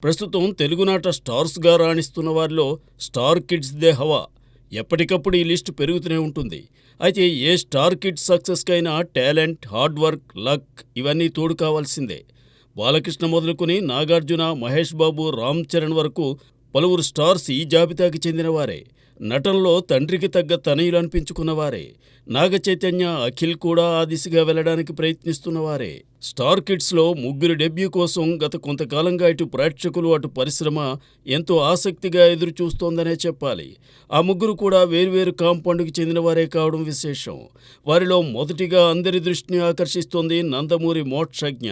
ప్రస్తుతం తెలుగునాట స్టార్స్‌గా రాణిస్తున్న వారిలో స్టార్ కిడ్స్‌దే హవా. ఎప్పటికప్పుడు ఈ లిస్ట్ పెరుగుతూనే ఉంటుంది. అయితే ఏ స్టార్ కిడ్స్ సక్సెస్‌కైనా టాలెంట్, హార్డ్ వర్క్, లక్ ఇవన్నీ తోడు కావాల్సిందే. బాలకృష్ణ మొదలుకొని నాగార్జున, మహేష్ బాబు, రామ్ చరణ్ వరకు పలువురు స్టార్స్ ఈ జాబితాకి చెందినవారే. నటనలో తండ్రికి తగ్గ తనయులు అనిపించుకున్నవారే. నాగ చైతన్య, అఖిల్ కూడా ఆ దిశగా వెళ్లడానికి ప్రయత్నిస్తున్నవారే. స్టార్ కిడ్స్‌లో ముగ్గురి డెబ్యూ కోసం గత కొంతకాలంగా ఇటు ప్రేక్షకులు, అటు పరిశ్రమ ఎంతో ఆసక్తిగా ఎదురుచూస్తోందనే చెప్పాలి. ఆ ముగ్గురు కూడా వేర్వేరు కాంపౌండ్‌కి చెందినవారే కావడం విశేషం. వారిలో మొదటిగా అందరి దృష్టిని ఆకర్షిస్తోంది నందమూరి మోక్షజ్ఞ.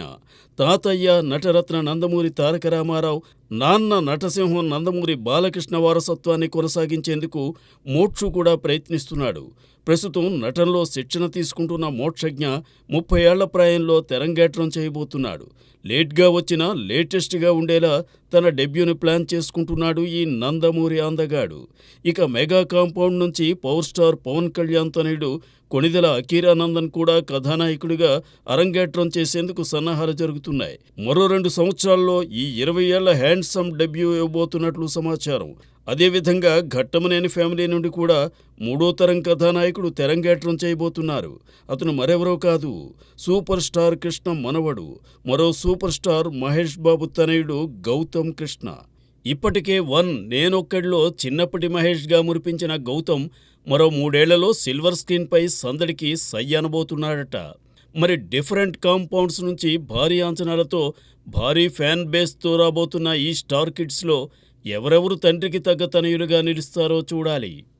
తాతయ్య నటరత్న నందమూరి తారక రామారావు, నాన్న నటసింహం నందమూరి బాలకృష్ణ వారసత్వాన్ని కొనసాగించేందుకు మోక్షు కూడా ప్రయత్నిస్తున్నాడు. ప్రస్తుతం నటనలో శిక్షణ తీసుకుంటున్న మోక్షజ్ఞ 30 ఏళ్ల ప్రాయంలో తెరంగేట్రం చేయబోతున్నాడు. లేట్గా వచ్చినా లేటెస్ట్గా ఉండేలా తన డెబ్యూని ప్లాన్ చేసుకుంటున్నాడు ఈ నందమూరి అందగాడు. ఇక మెగా కాంపౌండ్ నుంచి పవర్ స్టార్ పవన్ కళ్యాణ్ తనయుడు కొణిదెల అకీరానందన్ కూడా కథానాయకుడిగా అరంగేట్రం చేసేందుకు సన్నాహాలు జరుగుతున్నాయి. మరో 2 సంవత్సరాల్లో ఈ 20 ఏళ్ల హ్యాండ్సమ్ డెబ్యూ ఇవ్వబోతున్నట్లు సమాచారం. అదేవిధంగా ఘట్టమనేని ఫ్యామిలీ నుండి కూడా 3వ తరం కథానాయకుడు తెరంగేట్రం చేయబోతున్నారు. అతను మరెవరో కాదు, సూపర్ స్టార్ కృష్ణ మనవడు, మరో సూపర్ స్టార్ మహేష్ బాబు తనయుడు గౌతమ్ కృష్ణ. ఇప్పటికే నేనొక్కడిలో చిన్నప్పటి మహేష్గా మురిపించిన గౌతమ్ మరో 3 ఏళ్లలో సిల్వర్ స్క్రీన్పై సందడికి సై అనబోతున్నాడట. మరి డిఫరెంట్ కాంపౌండ్స్ నుంచి భారీ అంచనాలతో, భారీ ఫ్యాన్ బేస్తో రాబోతున్న ఈ స్టార్ కిడ్స్లో ఎవరెవరు తండ్రికి తగ్గ తనయులుగా నిలుస్తారో చూడాలి.